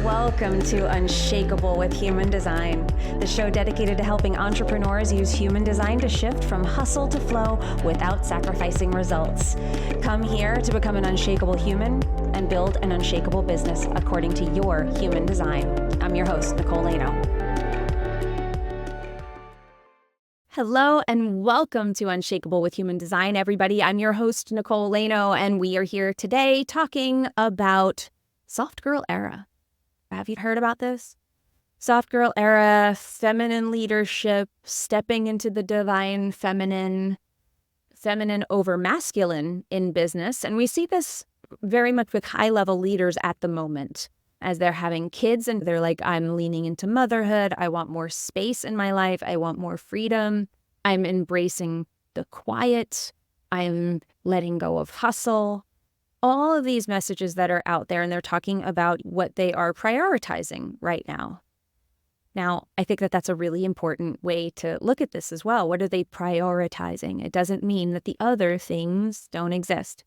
Welcome to Unshakable with Human Design, the show dedicated to helping entrepreneurs use human design to shift from hustle to flow without sacrificing results. Come here to become an unshakable human and build an unshakable business according to your human design. I'm your host, Nicole Lano. Hello and welcome to Unshakable with Human Design, everybody. I'm your host, Nicole Lano, and we are here today talking about soft girl era. Have you heard about this? Soft girl era, feminine leadership, stepping into the divine feminine over masculine in business. And we see this very much with high-level leaders at the moment as they're having kids and they're like, I'm leaning into motherhood. I want more space in my life. I want more freedom. I'm embracing the quiet. I'm letting go of hustle. All of these messages that are out there, and they're talking about what they are prioritizing right now. Now, I think that that's a really important way to look at this as well. What are they prioritizing? It doesn't mean that the other things don't exist.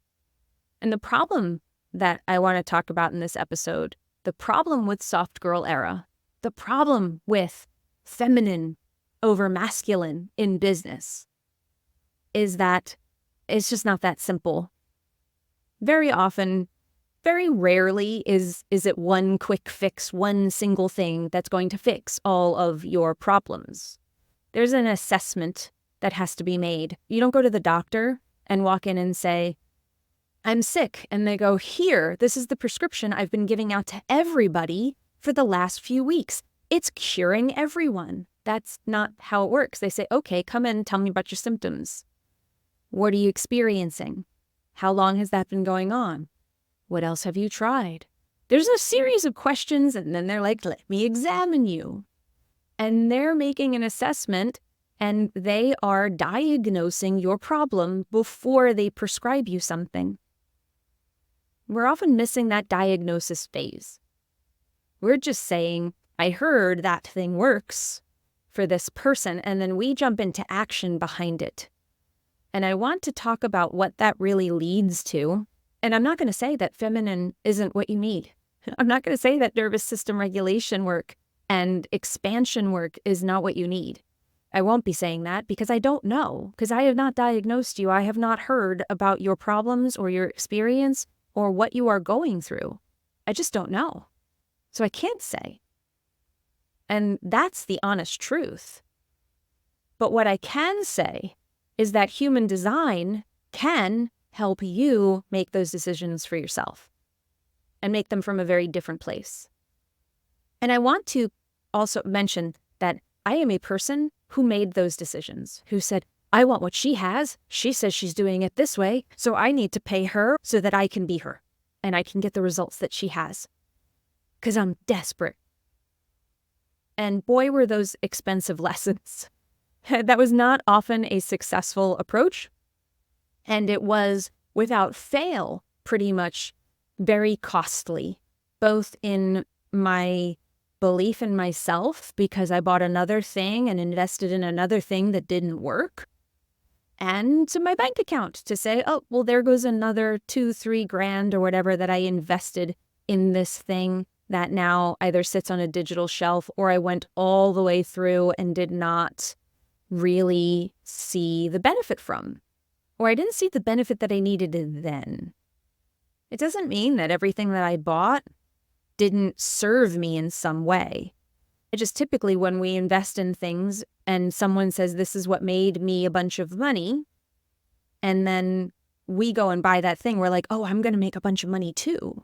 And the problem that I want to talk about in this episode, the problem with soft girl era, the problem with feminine over masculine in business is that it's just not that simple. Very often, very rarely is it one quick fix, one single thing that's going to fix all of your problems. There's an assessment that has to be made. You don't go to the doctor and walk in and say, I'm sick. And they go, here, this is the prescription I've been giving out to everybody for the last few weeks. It's curing everyone. That's not how it works. They say, okay, come in, tell me about your symptoms. What are you experiencing? How long has that been going on? What else have you tried? There's a series of questions, and then they're like, let me examine you. And they're making an assessment, and they are diagnosing your problem before they prescribe you something. We're often missing that diagnosis phase. We're just saying, I heard that thing works for this person, and then we jump into action behind it. And I want to talk about what that really leads to. And I'm not going to say that feminine isn't what you need. I'm not going to say that nervous system regulation work and expansion work is not what you need. I won't be saying that because I don't know, because I have not diagnosed you. I have not heard about your problems or your experience or what you are going through. I just don't know. So I can't say. And that's the honest truth. But what I can say is that human design can help you make those decisions for yourself and make them from a very different place. And I want to also mention that I am a person who made those decisions, who said, I want what she has. She says she's doing it this way, so I need to pay her so that I can be her and I can get the results that she has because I'm desperate. And boy, were those expensive lessons. That was not often a successful approach, and it was, without fail, pretty much very costly, both in my belief in myself, because I bought another thing and invested in another thing that didn't work, and to my bank account to say, oh, well, there goes another $2-3 or whatever that I invested in this thing that now either sits on a digital shelf or I went all the way through and did not really see the benefit from, or I didn't see the benefit that I needed then. It doesn't mean that everything that I bought didn't serve me in some way. It just typically when we invest in things and someone says, this is what made me a bunch of money, and then we go and buy that thing, we're like, oh, I'm going to make a bunch of money too.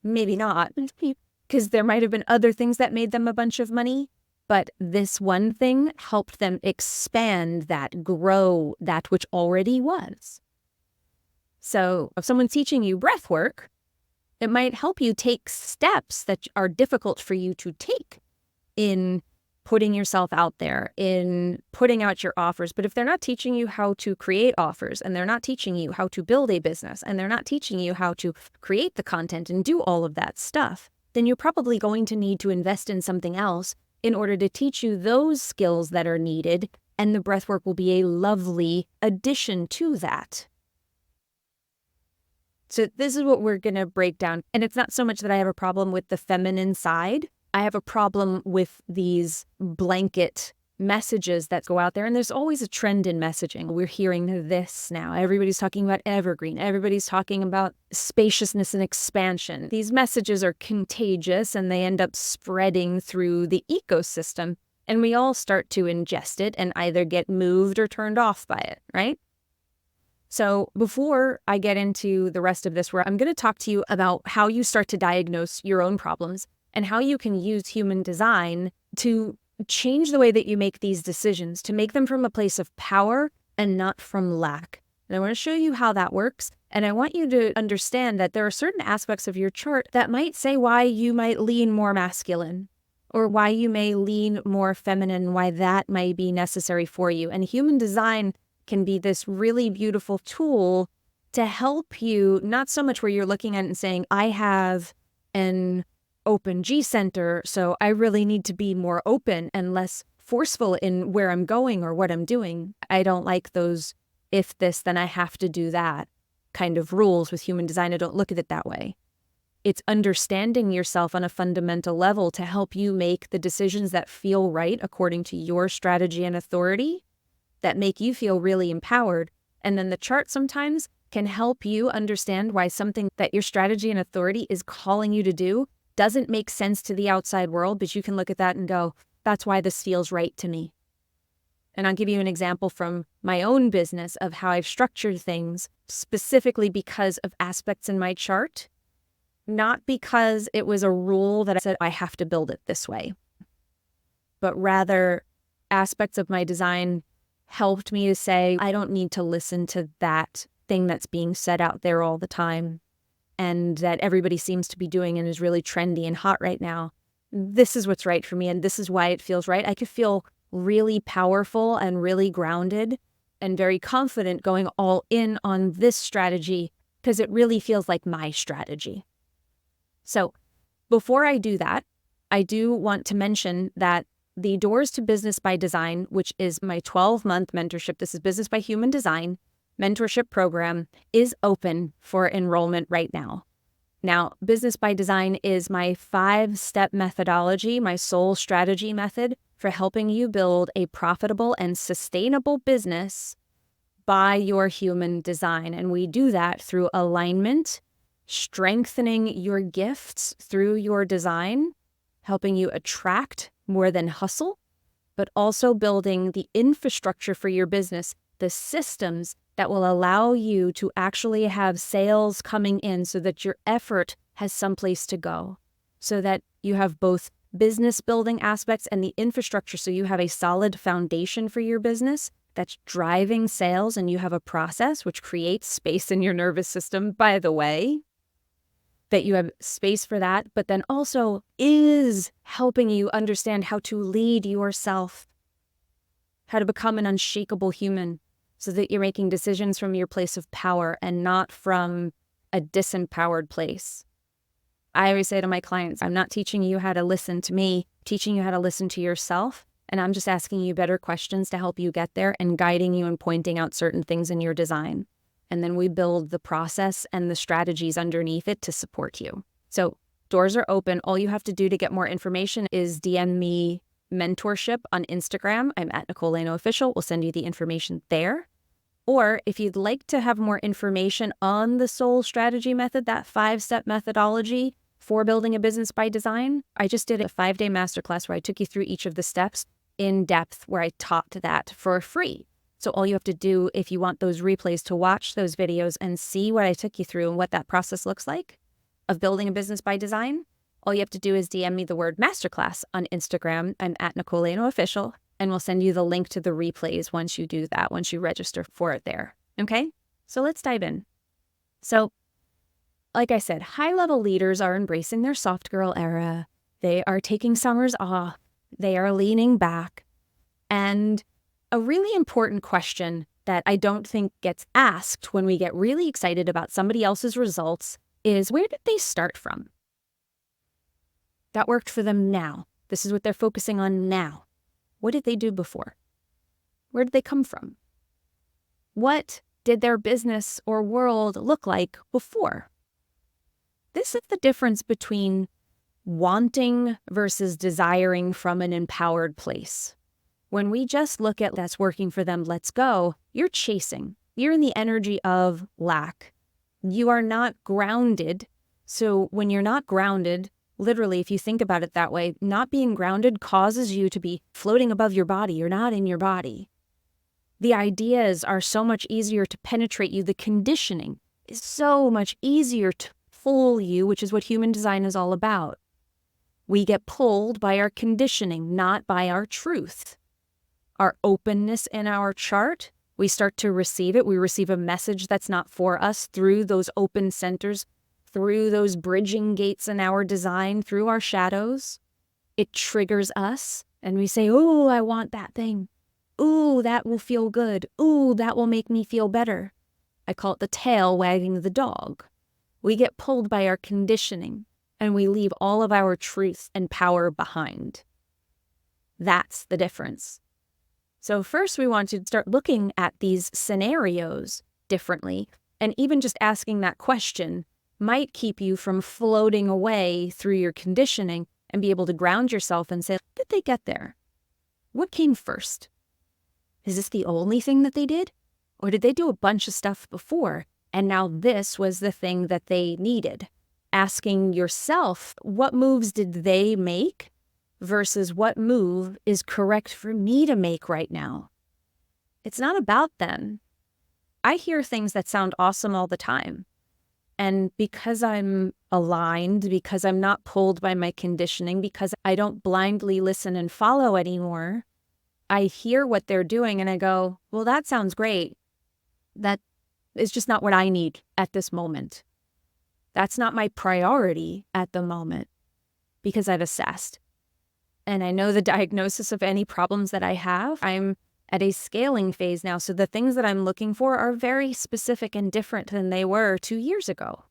Maybe not, because there might have been other things that made them a bunch of money. But this one thing helped them expand that, grow that which already was. So if someone's teaching you breath work, it might help you take steps that are difficult for you to take in putting yourself out there, in putting out your offers. But if they're not teaching you how to create offers, and they're not teaching you how to build a business, and they're not teaching you how to create the content and do all of that stuff, then you're probably going to need to invest in something else in order to teach you those skills that are needed, and the breathwork will be a lovely addition to that. So this is what we're going to break down. And it's not so much that I have a problem with the feminine side. I have a problem with these blanket messages that go out there. And there's always a trend in messaging. We're hearing this now. Everybody's talking about evergreen. Everybody's talking about spaciousness and expansion. These messages are contagious and they end up spreading through the ecosystem. And we all start to ingest it and either get moved or turned off by it, right? So before I get into the rest of this, where I'm going to talk to you about how you start to diagnose your own problems and how you can use human design to change the way that you make these decisions, to make them from a place of power and not from lack. And I want to show you how that works. And I want you to understand that there are certain aspects of your chart that might say why you might lean more masculine or why you may lean more feminine, why that may be necessary for you. And human design can be this really beautiful tool to help you, not so much where you're looking at it and saying, I have an open G center, so I really need to be more open and less forceful in where I'm going or what I'm doing. I don't like those if this, then I have to do that kind of rules with human design. I don't look at it that way. It's understanding yourself on a fundamental level to help you make the decisions that feel right according to your strategy and authority, that make you feel really empowered. And then the chart sometimes can help you understand why something that your strategy and authority is calling you to do doesn't make sense to the outside world, but you can look at that and go, that's why this feels right to me. And I'll give you an example from my own business of how I've structured things specifically because of aspects in my chart, not because it was a rule that I said I have to build it this way, but rather aspects of my design helped me to say, I don't need to listen to that thing that's being said out there all the time and that everybody seems to be doing and is really trendy and hot right now. This is what's right for me, and this is why it feels right. I could feel really powerful and really grounded and very confident going all in on this strategy because it really feels like my strategy. So before I do that, I do want to mention that the Doors to Business by Design, which is my 12-month mentorship, this is Business by Human Design mentorship program, is open for enrollment right now. Now, Business by Design is my 5-step methodology, my soul strategy method for helping you build a profitable and sustainable business by your human design. And we do that through alignment, strengthening your gifts through your design, helping you attract more than hustle, but also building the infrastructure for your business, the systems that will allow you to actually have sales coming in so that your effort has someplace to go, so that you have both business building aspects and the infrastructure so you have a solid foundation for your business that's driving sales and you have a process which creates space in your nervous system, by the way, that you have space for that, but then also is helping you understand how to lead yourself, how to become an unshakable human so that you're making decisions from your place of power and not from a disempowered place. I always say to my clients, I'm not teaching you how to listen to me, teaching you how to listen to yourself, and I'm just asking you better questions to help you get there and guiding you and pointing out certain things in your design. And then we build the process and the strategies underneath it to support you. So doors are open. All you have to do to get more information is DM me mentorship on Instagram. I'm at Nicole Lano Official. We'll send you the information there. Or if you'd like to have more information on the soul strategy method, that 5-step methodology for building a business by design, I just did a 5-day masterclass where I took you through each of the steps in depth, where I taught that for free. So all you have to do, if you want those replays, to watch those videos and see what I took you through and what that process looks like of building a business by design, all you have to do is DM me the word masterclass on Instagram. I'm at Nicole Lano Official, and we'll send you the link to the replays once you do that, once you register for it there. Okay? So let's dive in. So, like I said, high-level leaders are embracing their soft girl era. They are taking summers off. They are leaning back. And a really important question that I don't think gets asked when we get really excited about somebody else's results is, where did they start from? That worked for them now. This is what they're focusing on now. What did they do before? Where did they come from? What did their business or world look like before? This is the difference between wanting versus desiring from an empowered place. When we just look at that's working for them, let's go, you're chasing. You're in the energy of lack. You are not grounded. So when you're not grounded, literally, if you think about it that way, not being grounded causes you to be floating above your body. You're not in your body. The ideas are so much easier to penetrate you. The conditioning is so much easier to pull you, which is what human design is all about. We get pulled by our conditioning, not by our truth. Our openness in our chart, we start to receive it. We receive a message that's not for us through those open centers, through those bridging gates in our design, through our shadows. It triggers us, and we say, "Ooh, I want that thing. Ooh, that will feel good. Ooh, that will make me feel better." I call it the tail wagging the dog. We get pulled by our conditioning, and we leave all of our truth and power behind. That's the difference. So first, we want to start looking at these scenarios differently, and even just asking that question might keep you from floating away through your conditioning and be able to ground yourself and say, did they get there? What came first? Is this the only thing that they did? Or did they do a bunch of stuff before, and now this was the thing that they needed? Asking yourself, what moves did they make versus what move is correct for me to make right now? It's not about them. I hear things that sound awesome all the time. And because I'm aligned, because I'm not pulled by my conditioning, because I don't blindly listen and follow anymore, I hear what they're doing and I go, well, that sounds great. That is just not what I need at this moment. That's not my priority at the moment because I've assessed. And I know the diagnosis of any problems that I have. I'm at a scaling phase now. So the things that I'm looking for are very specific and different than they were 2 years ago.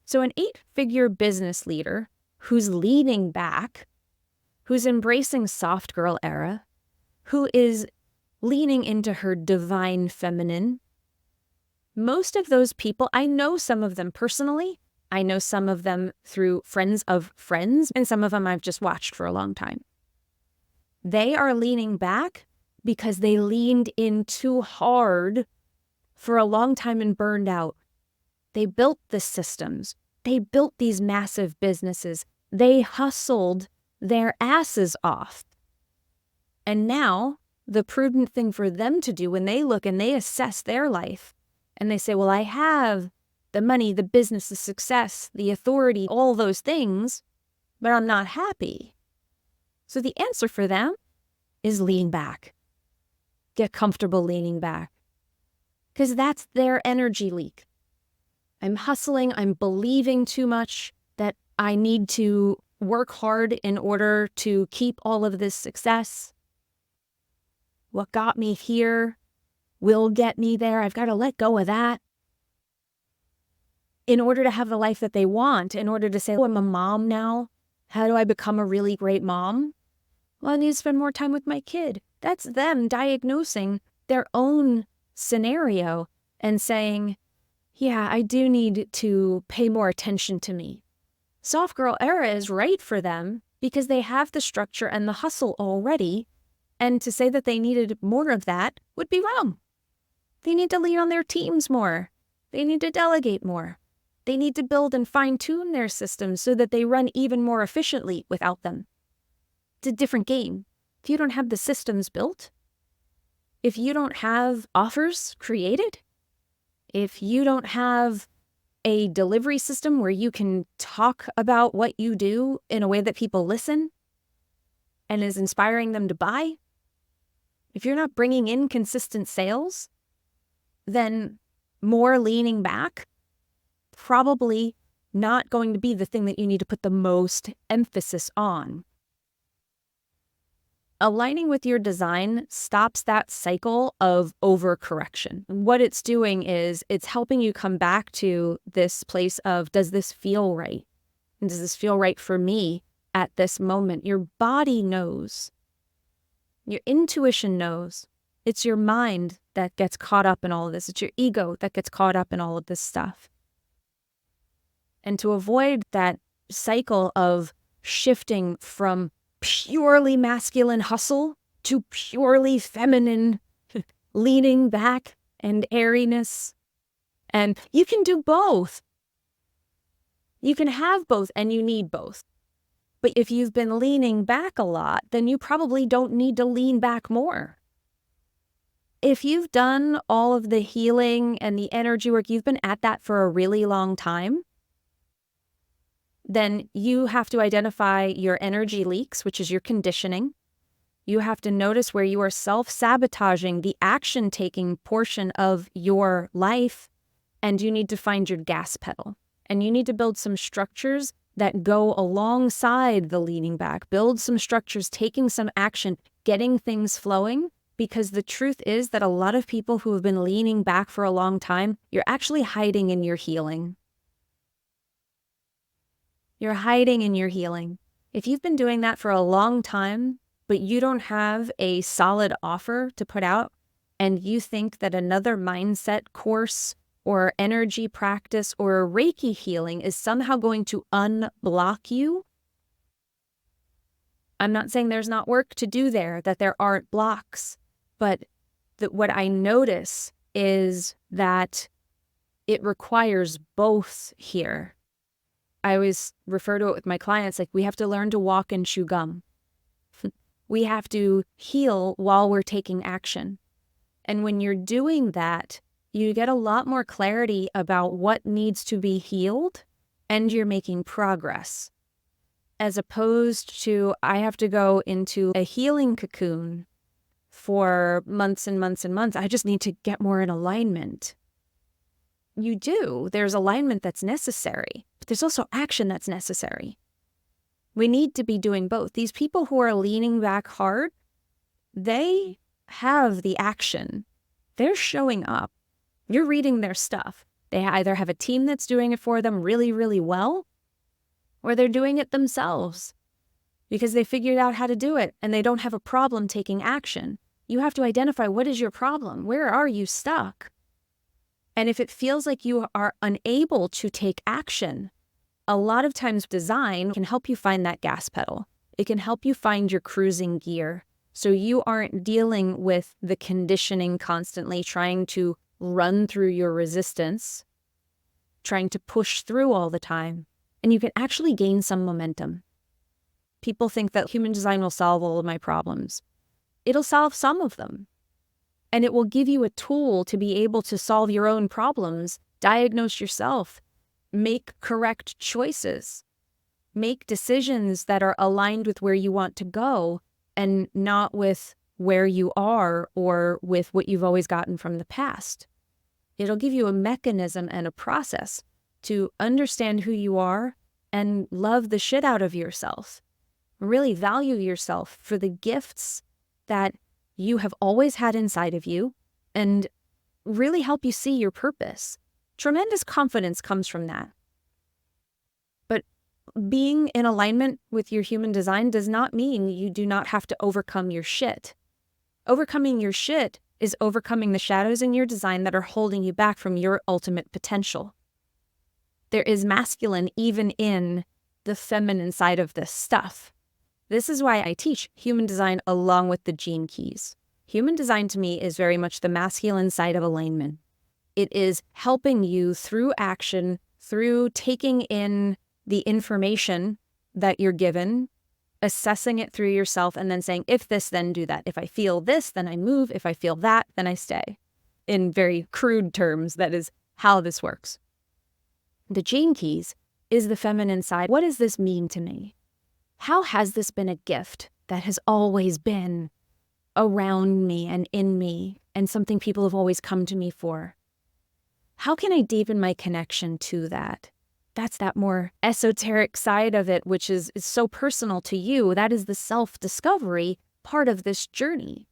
So an 8-figure business leader who's leaning back, who's embracing soft girl era, who is leaning into her divine feminine, most of those people, I know some of them personally. I know some of them through friends of friends, and some of them I've just watched for a long time. They are leaning back because they leaned in too hard for a long time and burned out. They built the systems. They built these massive businesses. They hustled their asses off. And now the prudent thing for them to do when they look and they assess their life and they say, well, I have the money, the business, the success, the authority, all those things, but I'm not happy. So the answer for them is lean back. Get comfortable leaning back. Because that's their energy leak. I'm hustling, I'm believing too much that I need to work hard in order to keep all of this success. What got me here will get me there. I've got to let go of that in order to have the life that they want, in order to say, oh, I'm a mom now. How do I become a really great mom? Well, I need to spend more time with my kid. That's them diagnosing their own scenario and saying, yeah, I do need to pay more attention to me. Soft girl era is right for them because they have the structure and the hustle already. And to say that they needed more of that would be wrong. They need to lean on their teams more. They need to delegate more. They need to build and fine-tune their systems so that they run even more efficiently without them. It's a different game. If you don't have the systems built, if you don't have offers created, if you don't have a delivery system where you can talk about what you do in a way that people listen and is inspiring them to buy, if you're not bringing in consistent sales, then more leaning back, probably not going to be the thing that you need to put the most emphasis on. Aligning with your design stops that cycle of overcorrection. What it's doing is it's helping you come back to this place of, does this feel right? And does this feel right for me at this moment? Your body knows. Your intuition knows. It's your mind that gets caught up in all of this. It's your ego that gets caught up in all of this stuff. And to avoid that cycle of shifting from purely masculine hustle to purely feminine leaning back and airiness. And you can do both. You can have both, and you need both. But if you've been leaning back a lot, then you probably don't need to lean back more. If you've done all of the healing and the energy work, you've been at that for a really long time, then you have to identify your energy leaks, which is your conditioning. You have to notice where you are self-sabotaging the action-taking portion of your life, and you need to find your gas pedal. And you need to build some structures that go alongside the leaning back. Build some structures, taking some action, getting things flowing, because the truth is that a lot of people who have been leaning back for a long time, you're actually hiding in your healing. You're hiding in your healing. If you've been doing that for a long time, but you don't have a solid offer to put out, and you think that another mindset course or energy practice or Reiki healing is somehow going to unblock you, I'm not saying there's not work to do there, that there aren't blocks, but what I notice is that it requires both here. I always refer to it with my clients, like we have to learn to walk and chew gum. We have to heal while we're taking action. And when you're doing that, you get a lot more clarity about what needs to be healed, and you're making progress. As opposed to, I have to go into a healing cocoon for months and months and months. I just need to get more in alignment. You do. There's alignment that's necessary, but there's also action that's necessary. We need to be doing both. These people who are leaning back hard, they have the action. They're showing up. You're reading their stuff. They either have a team that's doing it for them really, really well, or they're doing it themselves because they figured out how to do it and they don't have a problem taking action. You have to identify, what is your problem? Where are you stuck? And if it feels like you are unable to take action, a lot of times design can help you find that gas pedal. It can help you find your cruising gear so you aren't dealing with the conditioning constantly, trying to run through your resistance, trying to push through all the time, and you can actually gain some momentum. People think that human design will solve all of my problems. It'll solve some of them. And it will give you a tool to be able to solve your own problems, diagnose yourself, make correct choices, make decisions that are aligned with where you want to go and not with where you are or with what you've always gotten from the past. It'll give you a mechanism and a process to understand who you are and love the shit out of yourself. Really value yourself for the gifts that you have always had inside of you and really help you see your purpose. Tremendous confidence comes from that. But being in alignment with your human design does not mean you do not have to overcome your shit. Overcoming your shit is overcoming the shadows in your design that are holding you back from your ultimate potential. There is masculine even in the feminine side of this stuff. This is why I teach human design along with the gene keys. Human design to me is very much the masculine side of alignment. It is helping you through action, through taking in the information that you're given, assessing it through yourself, and then saying, if this, then do that. If I feel this, then I move. If I feel that, then I stay. In very crude terms, that is how this works. The gene keys is the feminine side. What does this mean to me? How has this been a gift that has always been around me and in me and something people have always come to me for? How can I deepen my connection to that? That's that more esoteric side of it, which is so personal to you. That is the self-discovery part of this journey.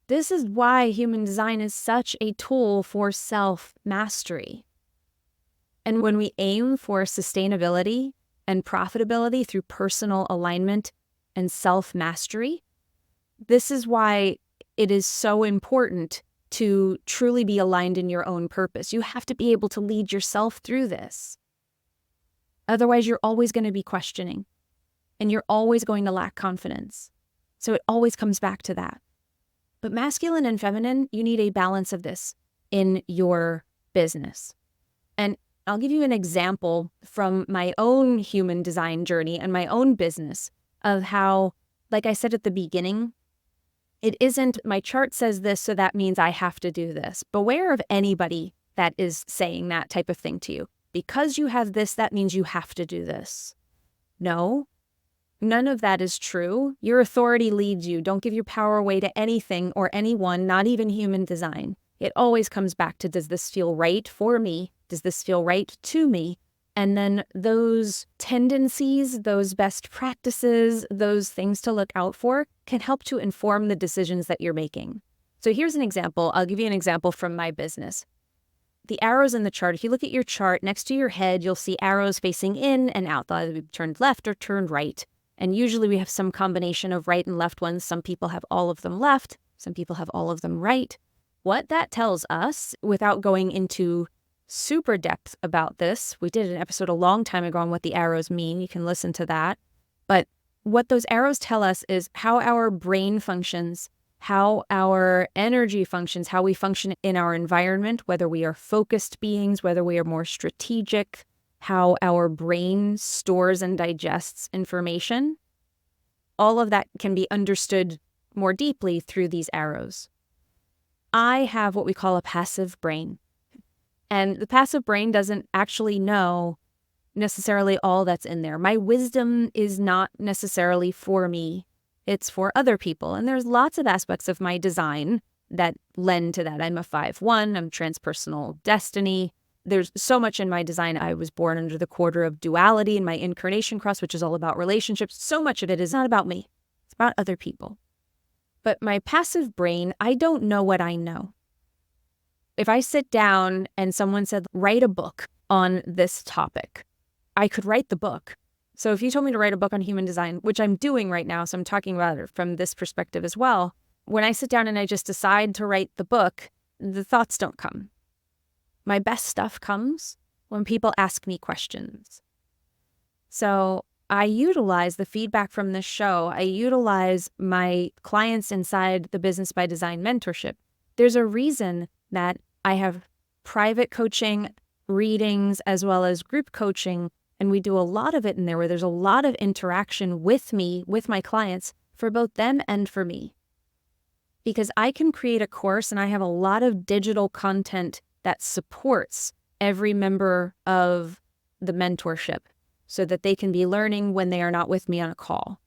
This is why human design is such a tool for self-mastery. And when we aim for sustainability and profitability through personal alignment and self-mastery, this is why it is so important to truly be aligned in your own purpose. You have to be able to lead yourself through this. Otherwise, you're always going to be questioning and you're always going to lack confidence. So it always comes back to that. But masculine and feminine, you need a balance of this in your business. And I'll give you an example from my own human design journey and my own business of how, like I said at the beginning, it isn't my chart says this, so that means I have to do this. Beware of anybody that is saying that type of thing to you. Because you have this, that means you have to do this. No, none of that is true. Your authority leads you. Don't give your power away to anything or anyone, not even human design. It always comes back to, does this feel right for me? Does this feel right to me? And then those tendencies, those best practices, those things to look out for can help to inform the decisions that you're making. So here's an example. I'll give you an example from my business. The arrows in the chart, if you look at your chart next to your head, you'll see arrows facing in and out. They'll either be turned left or turned right. And usually we have some combination of right and left ones. Some people have all of them left. Some people have all of them right. What that tells us, without going into super depth about this, we did an episode a long time ago on what the arrows mean. You can listen to that. But what those arrows tell us is how our brain functions, how our energy functions, how we function in our environment, whether we are focused beings, whether we are more strategic, how our brain stores and digests information. All of that can be understood more deeply through these arrows. I have what we call a passive brain. And the passive brain doesn't actually know necessarily all that's in there. My wisdom is not necessarily for me. It's for other people. And there's lots of aspects of my design that lend to that. I'm a 5/1. I'm transpersonal destiny. There's so much in my design. I was born under the quarter of duality in my incarnation cross, which is all about relationships. So much of it is not about me. It's about other people. But my passive brain, I don't know what I know. If I sit down and someone said, write a book on this topic, I could write the book. So if you told me to write a book on human design, which I'm doing right now, so I'm talking about it from this perspective as well, when I sit down and I just decide to write the book, the thoughts don't come. My best stuff comes when people ask me questions. So I utilize the feedback from this show. I utilize my clients inside the Business by Design mentorship. There's a reason that I have private coaching, readings, as well as group coaching, and we do a lot of it in there where there's a lot of interaction with me, with my clients, for both them and for me. Because I can create a course and I have a lot of digital content that supports every member of the mentorship so that they can be learning when they are not with me on a call.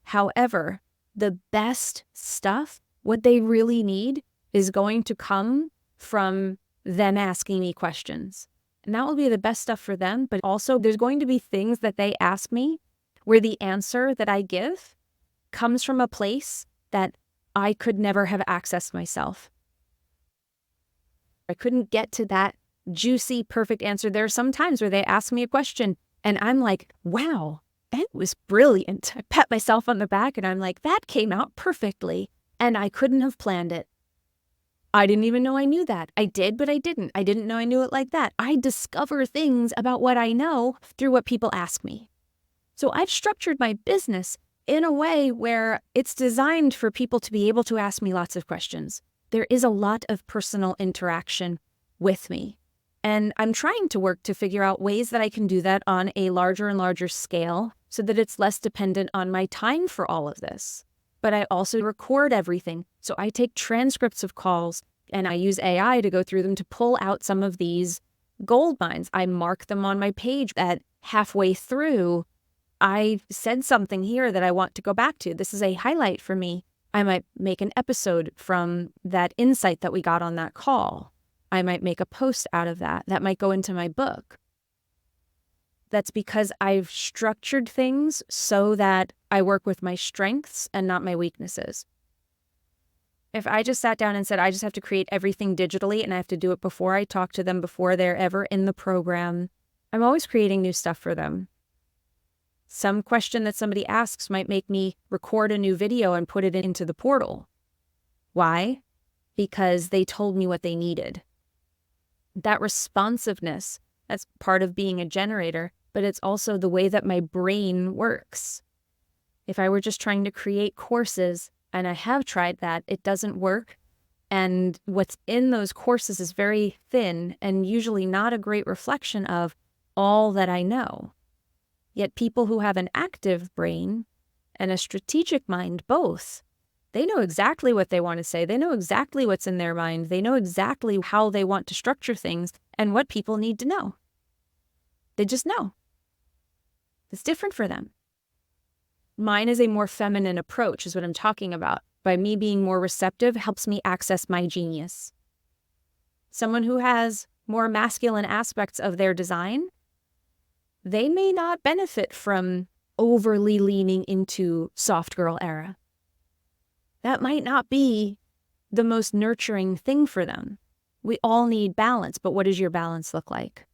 However, the best stuff, what they really need, is going to come from them asking me questions. And that will be the best stuff for them. But also there's going to be things that they ask me where the answer that I give comes from a place that I could never have accessed myself. I couldn't get to that juicy, perfect answer. There are some times where they ask me a question and I'm like, wow, that was brilliant. I pat myself on the back and I'm like, that came out perfectly. And I couldn't have planned it. I didn't even know I knew that. I did, but I didn't. I didn't know I knew it like that. I discover things about what I know through what people ask me. So I've structured my business in a way where it's designed for people to be able to ask me lots of questions. There is a lot of personal interaction with me. And I'm trying to work to figure out ways that I can do that on a larger and larger scale so that it's less dependent on my time for all of this. But I also record everything. So I take transcripts of calls and I use AI to go through them to pull out some of these gold mines. I mark them on my page that halfway through, I said something here that I want to go back to. This is a highlight for me. I might make an episode from that insight that we got on that call. I might make a post out of that. That might go into my book. That's because I've structured things so that I work with my strengths and not my weaknesses. If I just sat down and said, I just have to create everything digitally and I have to do it before I talk to them, before they're ever in the program, I'm always creating new stuff for them. Some question that somebody asks might make me record a new video and put it into the portal. Why? Because they told me what they needed. That responsiveness, that's part of being a generator, but it's also the way that my brain works. If I were just trying to create courses, and I have tried that, it doesn't work. And what's in those courses is very thin and usually not a great reflection of all that I know. Yet people who have an active brain and a strategic mind, both, they know exactly what they want to say. They know exactly what's in their mind. They know exactly how they want to structure things and what people need to know. They just know. It's different for them. Mine is a more feminine approach, is what I'm talking about. By me being more receptive helps me access my genius. Someone who has more masculine aspects of their design, they may not benefit from overly leaning into soft girl era. That might not be the most nurturing thing for them. We all need balance, but what does your balance look like?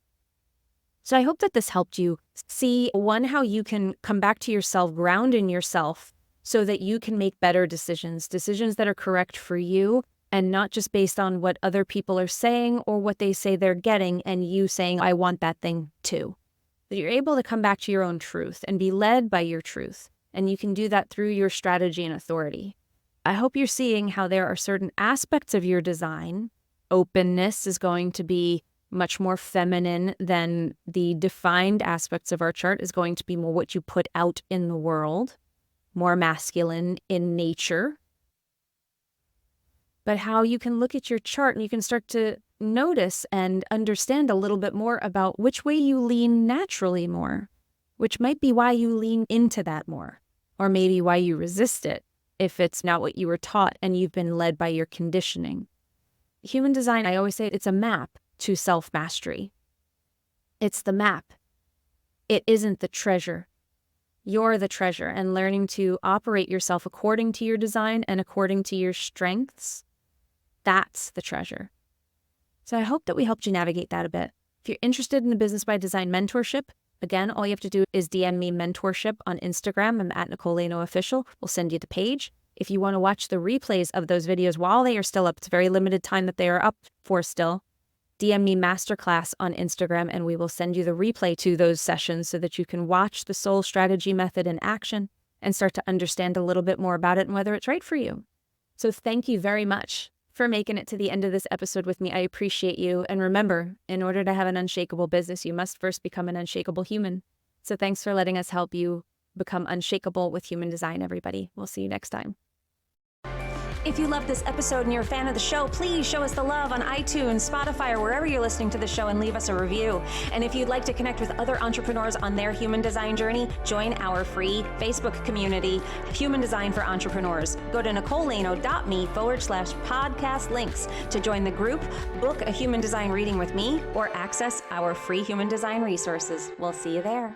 So I hope that this helped you see, one, how you can come back to yourself, ground in yourself, so that you can make better decisions that are correct for you and not just based on what other people are saying or what they say they're getting and you saying, I want that thing too. That you're able to come back to your own truth and be led by your truth. And you can do that through your strategy and authority. I hope you're seeing how there are certain aspects of your design. Openness is going to be much more feminine than the defined aspects of our chart is going to be more what you put out in the world, more masculine in nature. But how you can look at your chart and you can start to notice and understand a little bit more about which way you lean naturally more, which might be why you lean into that more, or maybe why you resist it if it's not what you were taught and you've been led by your conditioning. Human design, I always say it's a map to self-mastery. It's the map. It isn't the treasure. You're the treasure, and learning to operate yourself according to your design and according to your strengths, that's the treasure. So I hope that we helped you navigate that a bit. If you're interested in a Business by Design mentorship, again, all you have to do is DM me mentorship on Instagram. I'm at Nicole Laino Official. We'll send you the page. If you want to watch the replays of those videos while they are still up, it's a very limited time that they are up for still, DM me masterclass on Instagram and we will send you the replay to those sessions so that you can watch the soul strategy method in action and start to understand a little bit more about it and whether it's right for you. So thank you very much for making it to the end of this episode with me. I appreciate you. And remember, in order to have an unshakable business, you must first become an unshakable human. So thanks for letting us help you become unshakable with human design, everybody. We'll see you next time. If you love this episode and you're a fan of the show, please show us the love on iTunes, Spotify, or wherever you're listening to the show and leave us a review. And if you'd like to connect with other entrepreneurs on their human design journey, join our free Facebook community, Human Design for Entrepreneurs. Go to NicoleLaino.me/podcast links to join the group, book a human design reading with me, or access our free human design resources. We'll see you there.